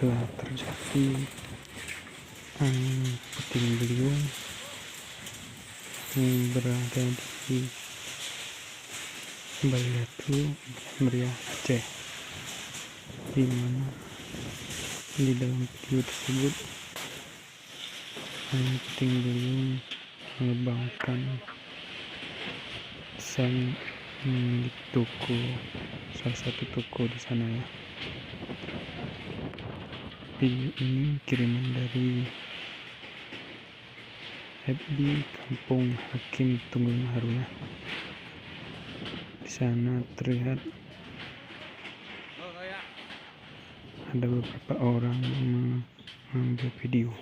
telah terjadi angin puting beliung yang berada di Baliatu Meriah Aceh, di mana di dalam video tersebut angin puting beliung mengembangkan sang milik toko, salah satu toko di sana ya. Video ini kiriman dari FB Kampung Hakim Tunggul Haruya. Di sana terlihat ada beberapa orang mengambil video.